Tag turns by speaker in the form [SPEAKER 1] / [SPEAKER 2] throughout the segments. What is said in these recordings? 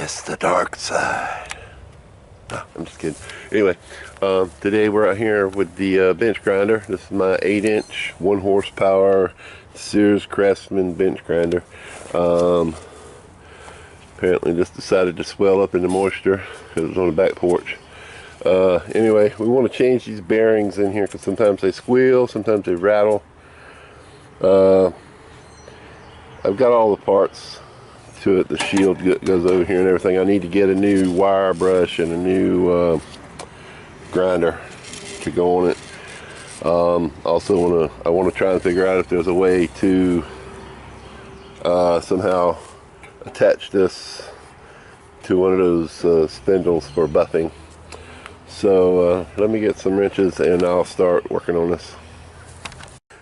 [SPEAKER 1] It's the dark side. No, I'm just kidding. Anyway, today we're out here with the bench grinder. This is my 8-inch, 1 horsepower Sears Craftsman bench grinder. Apparently just decided to swell up in the moisture because it was on the back porch. Anyway, we want to change these bearings in here because sometimes they squeal, sometimes they rattle. I've got all the parts to it. The shield goes over here and everything. I need to get a new wire brush and a new grinder to go on it. Also I want to try and figure out if there's a way to somehow attach this to one of those spindles for buffing. So let me get some wrenches and I'll start working on this.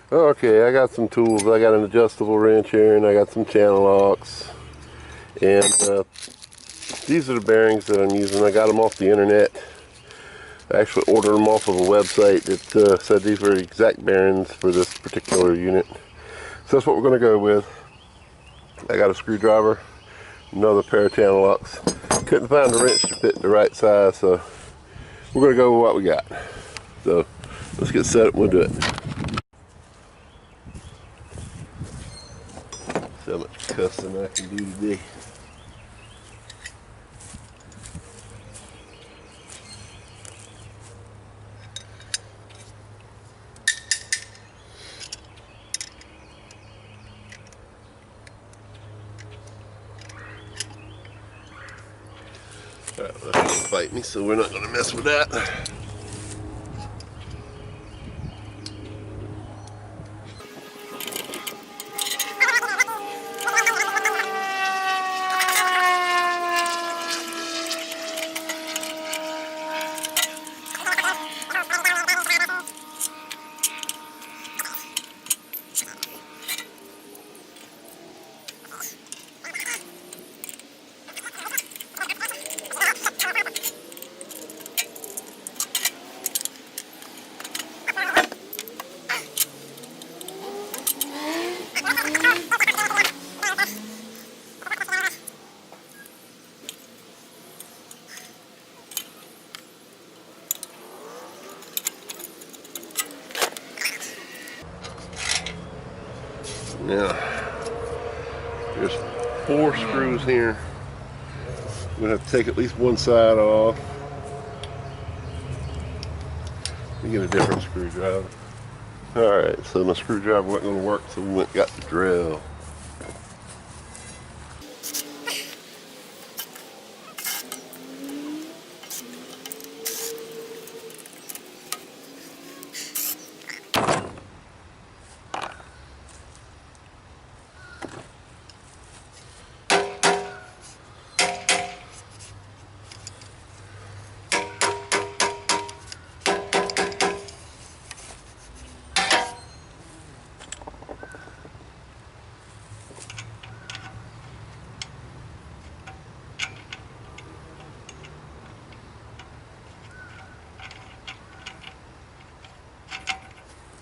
[SPEAKER 1] Okay, I got some tools. I got an adjustable wrench here and I got some channel locks. And these are the bearings that I'm using. I got them off the internet. I actually ordered them off of a website that said these were exact bearings for this particular unit. So that's what we're going to go with. I got a screwdriver, another pair of channel locks. Couldn't find a wrench to fit the right size, so we're going to go with what we got. So let's get set up and we'll do it. See how much cussing I can do today. Alright, that's gonna fight me, so we're not gonna mess with that. Now, there's 4 screws here. I'm gonna have to take at least one side off. Let me get a different screwdriver. Alright, so my screwdriver wasn't gonna work, so we went and got the drill.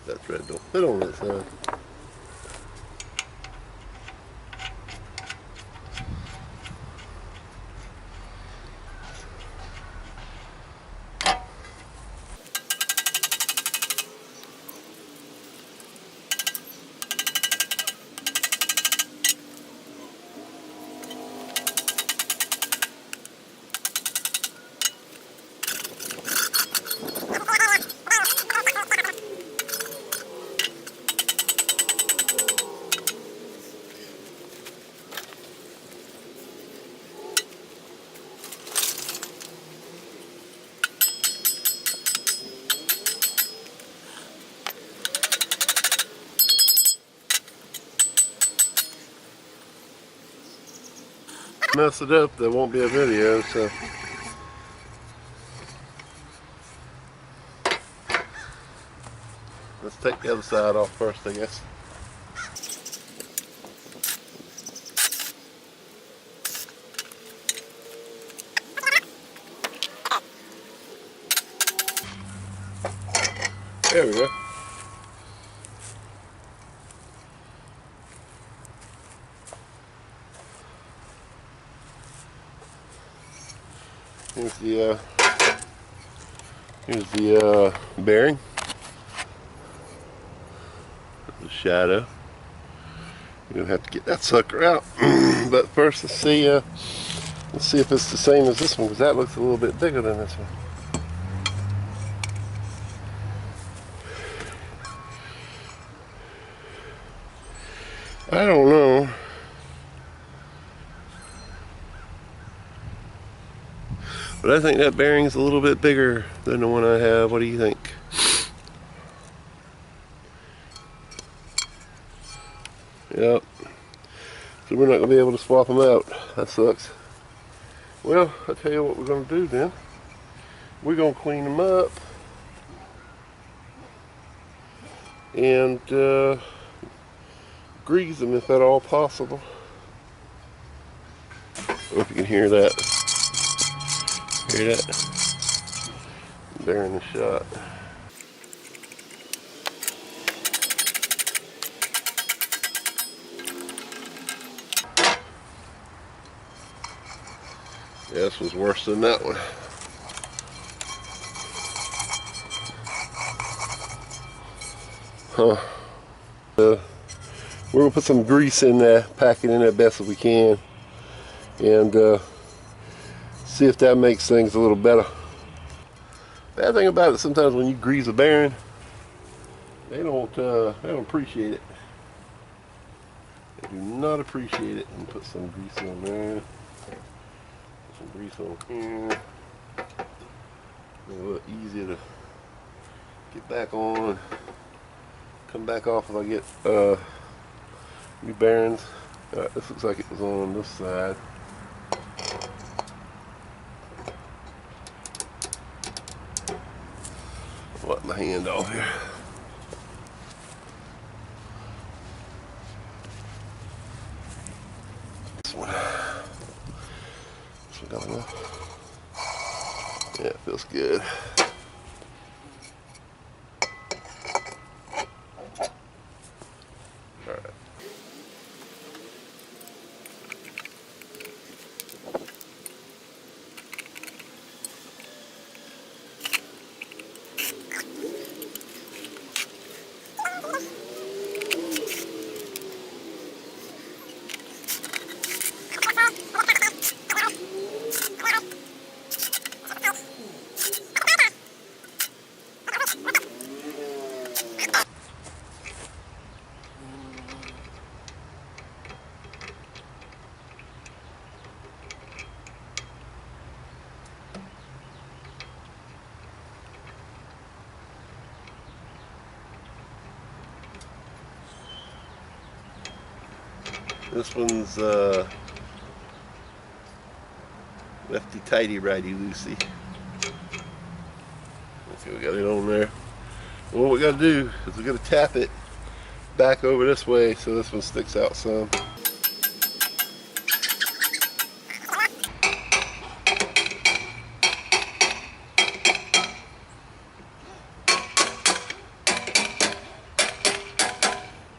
[SPEAKER 1] That thread don't fit on that side. Mess it up, there won't be a video, so let's take the other side off first, I guess. There we go. Here's the bearing, the shadow. You're gonna have to get that sucker out. But first, let's see if it's the same as this one, because that looks a little bit bigger than this one. I don't know. But I think that bearing's a little bit bigger than the one I have. What do you think? Yep. So we're not going to be able to swap them out. That sucks. Well, I'll tell you what we're going to do then. We're going to clean them up. And grease them if at all possible. I don't know if you can hear that. Hear that? They're in the shot. Yeah, this was worse than that one. Huh. We're going to put some grease in there, pack it in there best as we can, and see if that makes things a little better. Bad thing about it, sometimes when you grease a bearing, they don't appreciate it. They do not appreciate it. And put some grease on there. Put some grease on here. A little easier to get back on. Come back off if I get new bearings. Alright, this looks like it was on this side. Wipe my hand off here. This one. This one got enough. Yeah, it feels good. This one's lefty tighty, righty loosey. Let's see, we got it on there. Well, what we got to do is we got to tap it back over this way so this one sticks out some.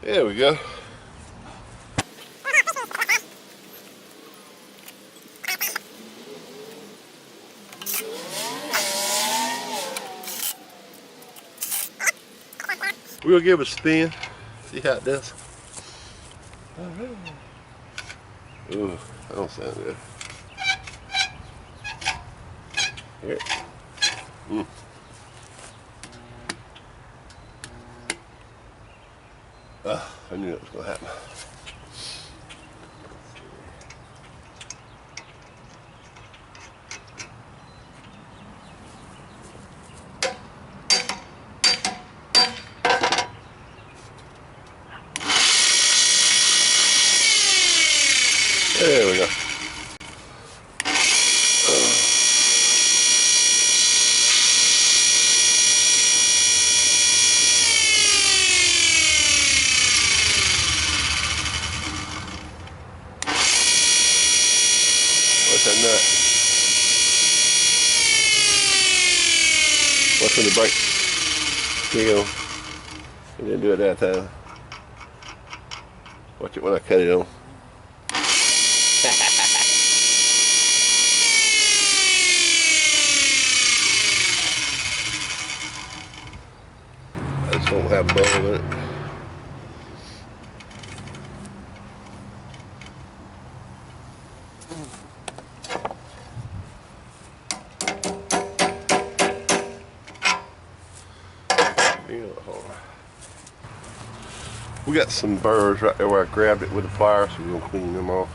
[SPEAKER 1] There we go. We'll give it a spin, see how it does. Ooh, that don't sound good. Here. I knew that was going to happen. There we go. What's that nut? What's in the brake? Here you go. I didn't do it that time. Watch it when I cut it on. don't have bulb in it. We got some burrs right there where I grabbed it with the pliers, so we're gonna clean them off.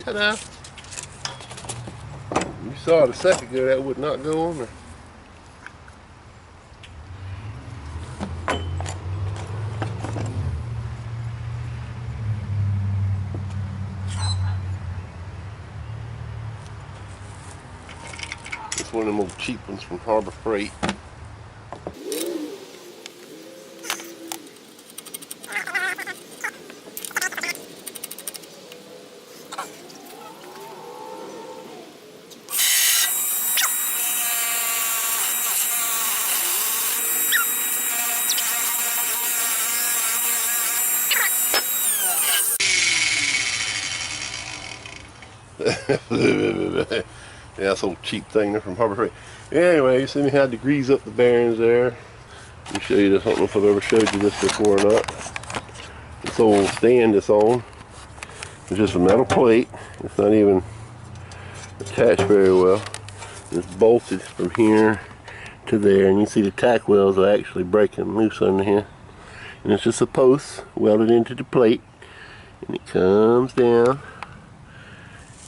[SPEAKER 1] Ta-da! You saw it a second ago, that would not go on there. It's one of them old cheap ones from Harbor Freight. Yeah, that's old cheap thing there from Harbor Freight. Anyway, you see me had to grease up the bearings there. Let me show you this. I don't know if I've ever showed you this before or not. This old stand it's on. It's just a metal plate. It's not even attached very well. It's bolted from here to there, and you see the tack wells are actually breaking loose under here. And it's just a post welded into the plate, and it comes down.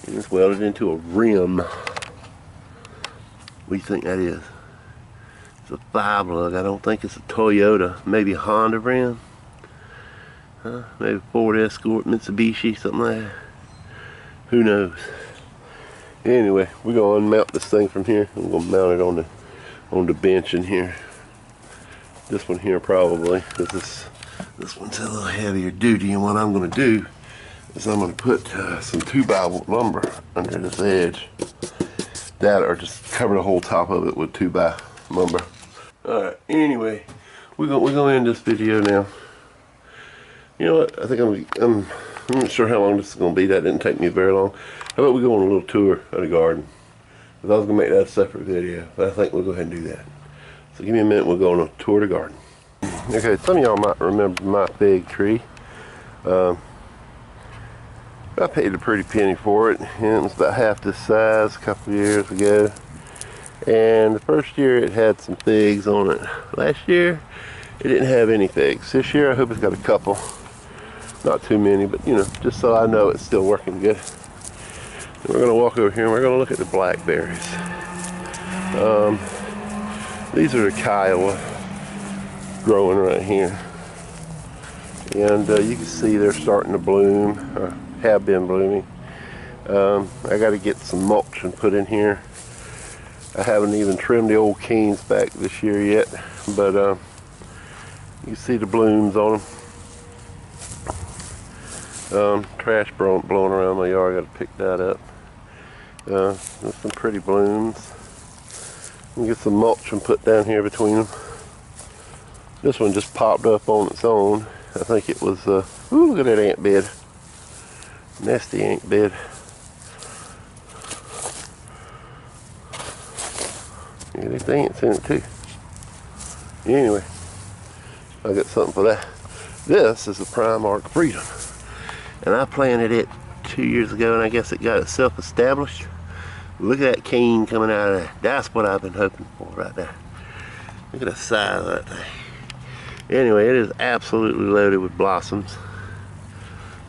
[SPEAKER 1] And it's welded into a rim. What do you think that is? It's a 5-lug. I don't think it's a Toyota. Maybe a Honda rim. Maybe Ford Escort, Mitsubishi, something like that. Who knows? Anyway, we're gonna unmount this thing from here. I'm gonna mount it on the bench in here. This one here probably, because this one's a little heavier duty. And what I'm gonna do is I'm going to put some 2x lumber under this edge. That, or just cover the whole top of it with 2x lumber. Alright, anyway, we're going to end this video now. You know what, I think I'm not sure how long this is going to be. That didn't take me very long. How about we go on a little tour of the garden? Because I was going to make that a separate video, but I think we'll go ahead and do that. So give me a minute, we'll go on a tour of the garden. Okay, some of y'all might remember my fig tree. I paid a pretty penny for it, and it was about half this size a couple of years ago. And the first year it had some figs on it. Last year it didn't have any figs. This year I hope it's got a couple. Not too many, but you know, just so I know it's still working good. And we're gonna walk over here and we're gonna look at the blackberries. These are the Kiowa growing right here. And you can see they're starting to bloom, or have been blooming. I got to get some mulch and put in here. I haven't even trimmed the old canes back this year yet, but you see the blooms on them. Trash blowing around my yard, I got to pick that up. There's some pretty blooms. Get some mulch and put down here between them. This one just popped up on its own. I think it was, ooh, look at that ant bed. Nasty ant bed. Yeah, there's ants in it too. Anyway, I got something for that. This is the Primark Freedom. And I planted it 2 years ago, and I guess it got itself established. Look at that cane coming out of there. That's what I've been hoping for right there. Look at the size of that thing. Anyway, it is absolutely loaded with blossoms.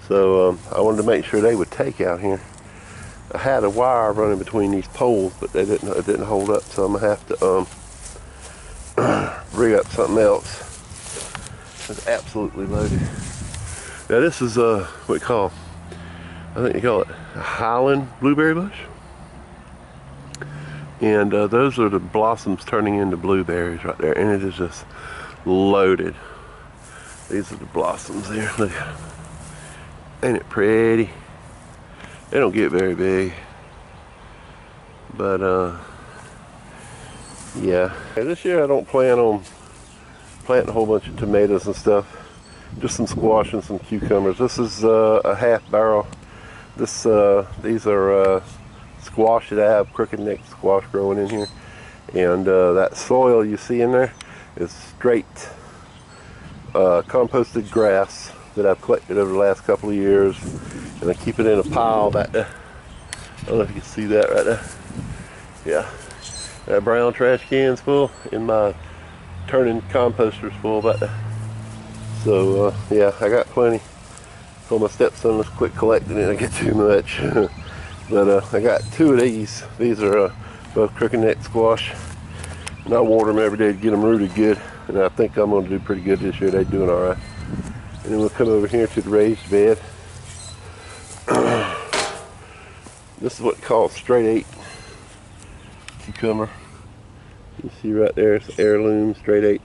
[SPEAKER 1] So I wanted to make sure they would take out here. I had a wire running between these poles, but it didn't hold up, so I'm gonna have to rig up something else. It's absolutely loaded. Now this is what you call, I think you call it a Highland blueberry bush. And those are the blossoms turning into blueberries right there, and it is just loaded. These are the blossoms there. Look at them. Ain't it pretty? They don't get very big, but yeah. This year I don't plan on planting a whole bunch of tomatoes and stuff. Just some squash and some cucumbers. This is a half barrel. These are squash that I have, crooked neck squash growing in here, and that soil you see in there is straight composted grass that I've collected over the last couple of years, and I keep it in a pile back there. I don't know if you can see that right there. Yeah, that brown trash can's full, and my turning composter's full back there. So yeah, I got plenty. Told my stepson, let's quit collecting it, I get too much. But I got 2 of these. These are both crooked neck squash, and I water them every day to get them rooted good, and I think I'm going to do pretty good this year. They're doing all right. And then we'll come over here to the raised bed. This is what they call straight 8 cucumber. You see right there, it's heirloom straight 8.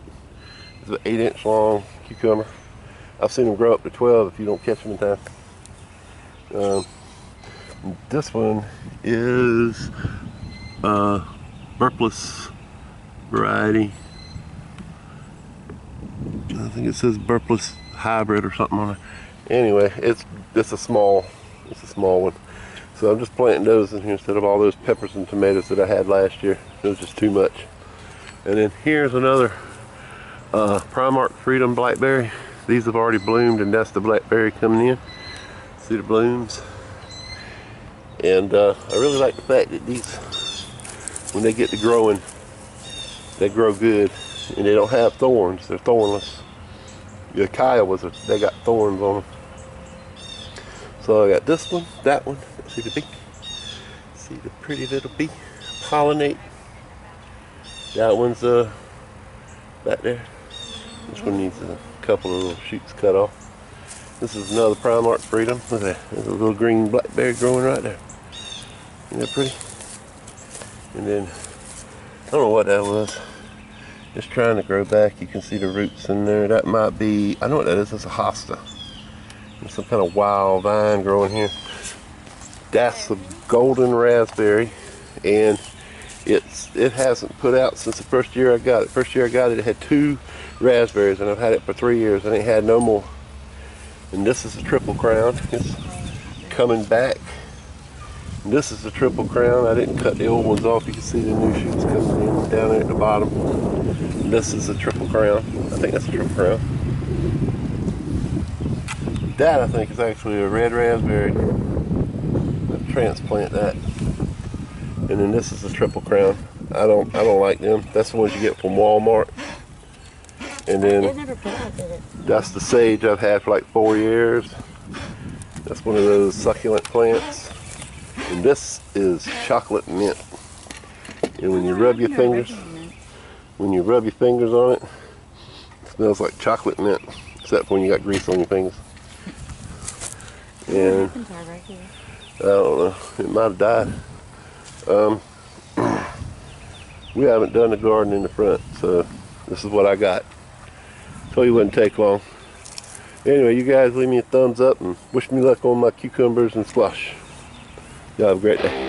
[SPEAKER 1] It's an 8-inch long cucumber. I've seen them grow up to 12 if you don't catch them in time. This one is Burpless variety. I think it says Burpless hybrid or something on it. Anyway, it's a small one. So I'm just planting those in here instead of all those peppers and tomatoes that I had last year. It was just too much. And then here's another Primark Freedom Blackberry. These have already bloomed, and that's the blackberry coming in. See the blooms? And I really like the fact that these, when they get to growing, they grow good, and they don't have thorns. They're thornless. The Acacia they got thorns on them. So I got this one, that one. See the bee? See the pretty little bee pollinate? That one's back there. This one needs a couple of little shoots cut off. This is another Primark Freedom. Look at that. There's a little green blackberry growing right there. Isn't that pretty? And then, I don't know what that was. Just trying to grow back. You can see the roots in there. That might be, I know what that is. That's a hosta. There's some kind of wild vine growing here. That's a golden raspberry, and it hasn't put out since the first year I got it. First year I got it, it had 2 raspberries, and I've had it for 3 years, and it had no more. And this is a triple crown. It's coming back. And this is the triple crown. I didn't cut the old ones off. You can see the new shoots coming in down there at the bottom. And this is a triple crown. I think that's a triple crown. That I think is actually a red raspberry. I'll transplant that. And then this is a triple crown. I don't like them. That's the ones you get from Walmart. And then
[SPEAKER 2] it never put out, did it?
[SPEAKER 1] That's the sage I've had for like 4 years. That's one of those succulent plants. And this is chocolate mint. And when you rub your fingers, on it, it smells like chocolate mint. Except when you got grease on your fingers. And I don't know, it might have died. We haven't done the garden in the front, so this is what I got. Told you it wouldn't take long. Anyway, you guys leave me a thumbs up and wish me luck on my cucumbers and squash. Y'all have a great day.